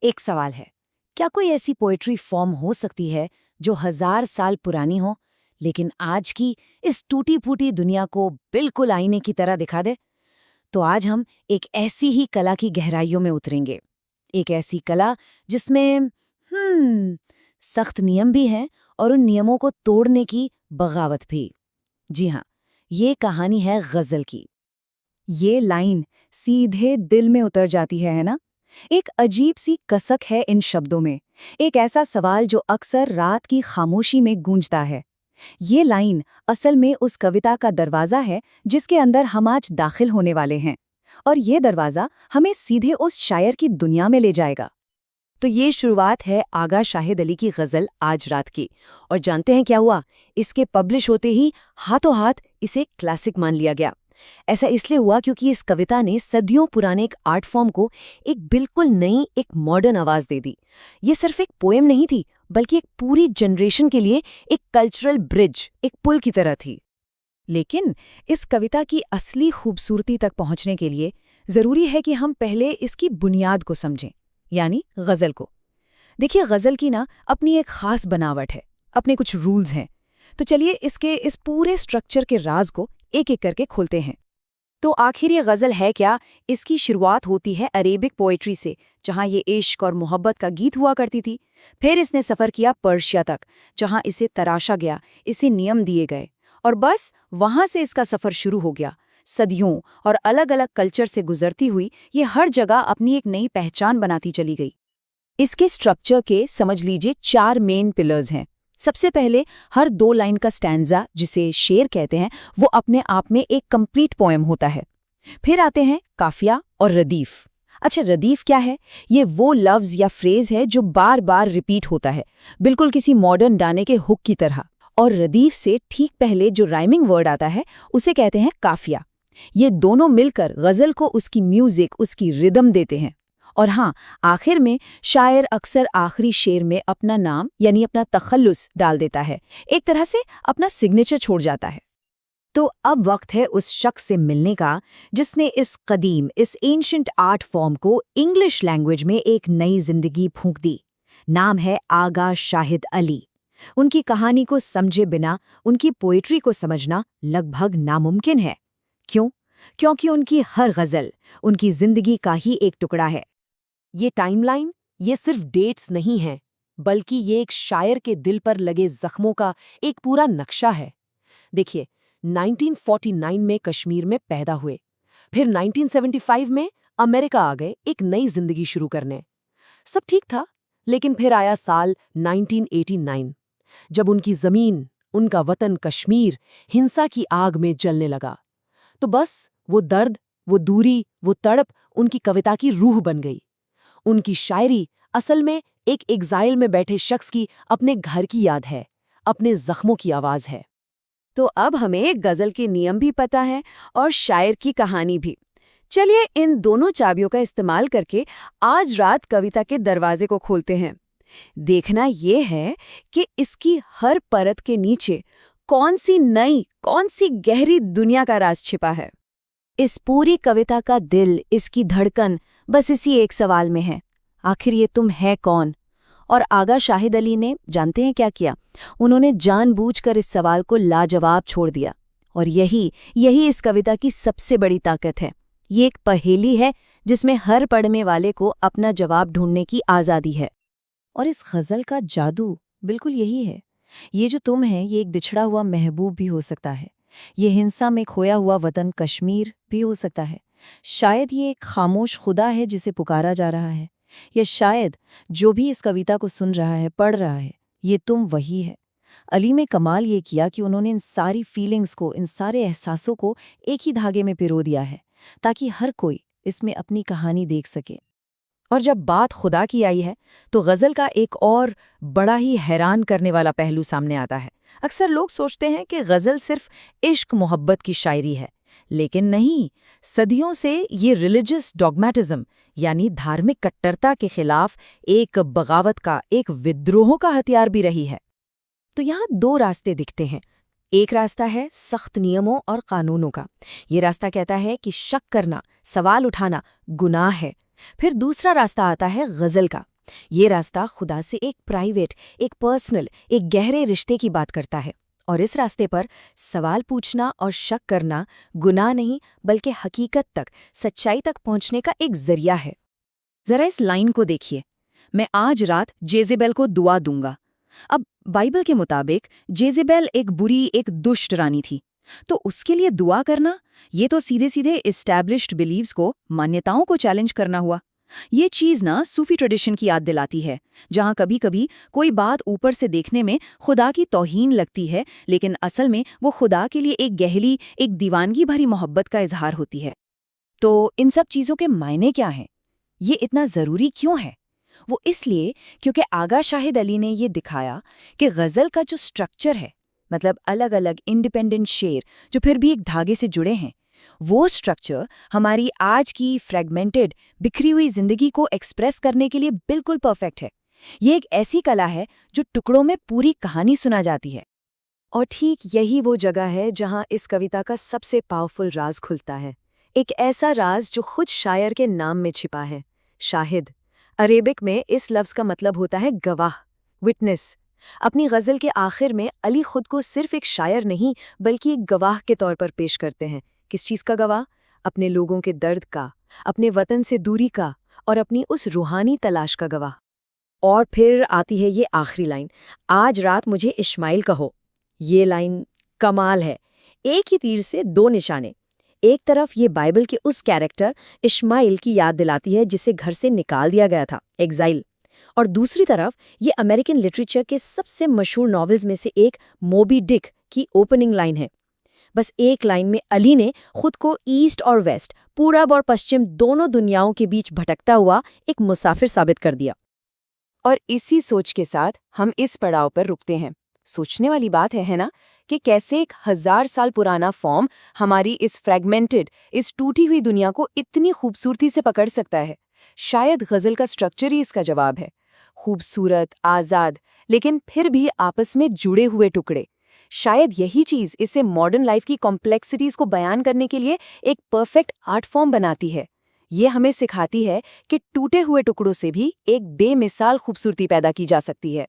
एक सवाल है, क्या कोई ऐसी पोएट्री फॉर्म हो सकती है जो 1000 साल पुरानी हो, लेकिन आज की इस टूटी-फूटी दुनिया को बिल्कुल आईने की तरह दिखा दे? तो आज हम एक ऐसी ही कला की गहराइयों में उतरेंगे। एक ऐसी कला जिसमें सख्त नियम भी हैं और उन नियमों को तोड़ने की बगावत भी। जी हाँ, ये कहानी है गज़ल की। ये लाइन सीधे दिल में उतर जाती है ना? एक अजीब सी कसक है इन शब्दों में। एक ऐसा सवाल जो अक्सर रात की खामोशी में गूंजता है। ये लाइन असल में उस कविता का दरवाज़ा है जिसके अंदर हम आज दाखिल होने वाले हैं। और ये दरवाज़ा हमें सीधे उस शायर की दुनिया में ले जाएगा। तो ये शुरुआत है आगा शाहिद अली की गज़ल आज रात की। और जानते हैं क्या हुआ? इसके पब्लिश होते ही हाथों हाथ इसे क्लासिक मान लिया गया। ऐसा इसलिए हुआ क्योंकि इस कविता ने सदियों पुराने एक आर्ट फॉर्म को एक बिल्कुल नई, एक मॉडर्न आवाज दे दी। ये सिर्फ एक पोएम नहीं थी, बल्कि एक पूरी जनरेशन के लिए एक कल्चरल ब्रिज, एक पुल की तरह थी। लेकिन इस कविता की असली खूबसूरती तक पहुंचने के लिए ज़रूरी है कि हम पहले इसकी बुनियाद को समझें, यानी गज़ल को। देखिए, गज़ल की ना अपनी एक ख़ास बनावट है, अपने कुछ रूल्स हैं। तो चलिए इसके इस पूरे स्ट्रक्चर के राज को एक-एक करके खोलते हैं। तो आखिर ये गज़ल है क्या? इसकी शुरुआत होती है अरेबिक पोएट्री से, जहाँ ये इश्क और मोहब्बत का गीत हुआ करती थी। फिर इसने सफ़र किया पर्शिया तक, जहाँ इसे तराशा गया, इसे नियम दिए गए। और बस वहाँ से इसका सफ़र शुरू हो गया। सदियों और अलग-अलग कल्चर से गुजरती हुई ये हर जगह अपनी एक नई पहचान बनाती चली गई। इसके स्ट्रक्चर के समझ लीजिए 4 मेन पिलर्स हैं। सबसे पहले हर 2 लाइन का स्टैंजा, जिसे शेर कहते हैं, वो अपने आप में एक कंप्लीट पोएम होता है। फिर आते हैं काफिया और रदीफ। अच्छा, रदीफ क्या है? ये वो लफ्ज या फ्रेज है जो बार बार रिपीट होता है, बिल्कुल किसी मॉडर्न गाने के हुक की तरह। और रदीफ से ठीक पहले जो राइमिंग वर्ड आता है उसे कहते हैं काफिया। ये दोनों मिलकर गजल को उसकी म्यूजिक, उसकी रिदम देते हैं। और हाँ, आखिर में शायर अक्सर आखिरी शेर में अपना नाम यानी अपना तखल्लुस डाल देता है, एक तरह से अपना सिग्नेचर छोड़ जाता है। तो अब वक्त है उस शख्स से मिलने का जिसने इस कदीम, इस एंशिएंट आर्ट फॉर्म को इंग्लिश लैंग्वेज में एक नई जिंदगी फूंक दी। नाम है आगा शाहिद अली। उनकी कहानी को समझे बिना उनकी पोएट्री को समझना लगभग नामुमकिन है। क्यों? क्योंकि उनकी हर गज़ल उनकी जिंदगी का ही एक टुकड़ा है। ये टाइमलाइन, ये सिर्फ डेट्स नहीं है, बल्कि ये एक शायर के दिल पर लगे जख्मों का एक पूरा नक्शा है। देखिए, 1949 में कश्मीर में पैदा हुए, फिर 1975 में अमेरिका आ गए एक नई जिंदगी शुरू करने। सब ठीक था, लेकिन फिर आया साल 1989, जब उनकी जमीन, उनका वतन कश्मीर हिंसा की आग में जलने लगा। तो बस वो दर्द, वो दूरी, वो तड़प उनकी कविता की रूह बन गई। उनकी शायरी असल में एक एग्जाइल में बैठे शख्स की अपने घर की याद है, अपने जख्मों की आवाज है। तो अब हमें गजल के नियम भी पता है और शायर की कहानी भी। चलिए इन दोनों चाबियों का इस्तेमाल करके आज रात कविता के दरवाजे को खोलते हैं। देखना ये है कि इसकी हर परत के नीचे कौन सी नई, कौन सी गहरी दुनिया का राज छिपा है। इस पूरी कविता का दिल, इसकी धड़कन बस इसी एक सवाल में है, आखिर ये तुम है कौन? और आगा शाहिद अली ने जानते हैं क्या किया? उन्होंने जानबूझकर इस सवाल को लाजवाब छोड़ दिया। और यही यही इस कविता की सबसे बड़ी ताकत है। ये एक पहेली है जिसमें हर पढ़ने वाले को अपना जवाब ढूंढने की आज़ादी है। और इस गज़ल का जादू बिल्कुल यही है। ये जो तुम है, ये एक बिछड़ा हुआ महबूब भी हो सकता है। ये हिंसा में खोया हुआ वतन कश्मीर भी हो सकता है। शायद ये एक खामोश खुदा है जिसे पुकारा जा रहा है। या शायद जो भी इस कविता को सुन रहा है, पढ़ रहा है, ये तुम वही है। अली में कमाल ये किया कि उन्होंने इन सारी फीलिंग्स को, इन सारे एहसासों को एक ही धागे में पिरो दिया है, ताकि हर कोई इसमें अपनी कहानी देख सके। और जब बात खुदा की आई है, तो गज़ल का एक और बड़ा ही हैरान करने वाला पहलू सामने आता है। अक्सर लोग सोचते हैं कि गज़ल सिर्फ इश्क मोहब्बत की शायरी है, लेकिन नहीं। सदियों से ये रिलीजियस डॉगमेटिज्म यानी धार्मिक कट्टरता के खिलाफ एक बगावत का, एक विद्रोह का हथियार भी रही है। तो यहाँ 2 रास्ते दिखते हैं। एक रास्ता है सख्त नियमों और कानूनों का। ये रास्ता कहता है कि शक करना, सवाल उठाना गुनाह है। फिर दूसरा रास्ता आता है गज़ल का, ये रास्ता खुदा से एक प्राइवेट, एक पर्सनल, एक गहरे रिश्ते की बात करता है। और इस रास्ते पर सवाल पूछना और शक करना गुनाह नहीं, बल्कि हकीकत तक, सच्चाई तक पहुंचने का एक जरिया है। जरा इस लाइन को देखिए, मैं आज रात जेजेबेल को दुआ दूंगा। अब बाइबल के मुताबिक जेजेबेल एक बुरी, एक दुष्ट रानी थी, तो उसके लिए दुआ करना, ये तो सीधे सीधे इस्टेब्लिश्ड बिलीव्स को, मान्यताओं को चैलेंज करना हुआ। ये चीज ना सूफी ट्रेडिशन की याद दिलाती है, जहां कभी कभी कोई बात ऊपर से देखने में खुदा की तौहीन लगती है, लेकिन असल में वो खुदा के लिए एक गहरी, एक दीवानगी भरी मोहब्बत का इजहार होती है। तो इन सब चीजों के मायने क्या हैं? ये इतना जरूरी क्यों है? वो इसलिए क्योंकि आगा शाहिद अली ने ये दिखाया कि गज़ल का जो स्ट्रक्चर है, मतलब अलग अलग इंडिपेंडेंट शेर जो फिर भी एक धागे से जुड़े हैं, वो स्ट्रक्चर हमारी आज की फ्रेगमेंटेड, बिखरी हुई जिंदगी को एक्सप्रेस करने के लिए बिल्कुल परफेक्ट है। ये एक ऐसी कला है जो टुकड़ों में पूरी कहानी सुना जाती है। और ठीक यही वो जगह है जहां इस कविता का सबसे पावरफुल राज खुलता है। एक ऐसा राज जो खुद शायर के नाम में छिपा है, शाहिद। अरेबिक में इस लफ्ज़ का मतलब होता है गवाह, विटनेस। अपनी गज़ल के आखिर में अली खुद को सिर्फ एक शायर नहीं, बल्कि एक गवाह के तौर पर पेश करते हैं। किस चीज़ का गवाह? अपने लोगों के दर्द का, अपने वतन से दूरी का, और अपनी उस रूहानी तलाश का गवाह। और फिर आती है ये आखिरी लाइन, आज रात मुझे इस्माइल कहो। ये लाइन कमाल है। एक ही तीर से दो निशाने। एक तरफ ये बाइबल के उस कैरेक्टर इस्माइल की याद दिलाती है जिसे घर से निकाल दिया गया था, एग्जाइल। और दूसरी तरफ ये अमेरिकन लिटरेचर के सबसे मशहूर नॉवेल्स में से एक मोबी डिक की ओपनिंग लाइन है। बस एक लाइन में अली ने खुद को ईस्ट और वेस्ट, पूरब और पश्चिम, दोनों दुनियाओं के बीच भटकता हुआ एक मुसाफिर साबित कर दिया। और इसी सोच के साथ हम इस पड़ाव पर रुकते हैं। सोचने वाली बात है ना, कि कैसे एक 1000 साल पुराना फॉर्म हमारी इस फ्रेगमेंटेड, इस टूटी हुई दुनिया को इतनी खूबसूरती से पकड़ सकता है। शायद गज़ल का स्ट्रक्चर ही इसका जवाब है। खूबसूरत, आज़ाद, लेकिन फिर भी आपस में जुड़े हुए टुकड़े। शायद यही चीज़ इसे मॉडर्न लाइफ की कॉम्प्लेक्सिटीज़ को बयान करने के लिए एक परफेक्ट आर्ट फॉर्म बनाती है। ये हमें सिखाती है कि टूटे हुए टुकड़ों से भी एक बेमिसाल खूबसूरती पैदा की जा सकती है।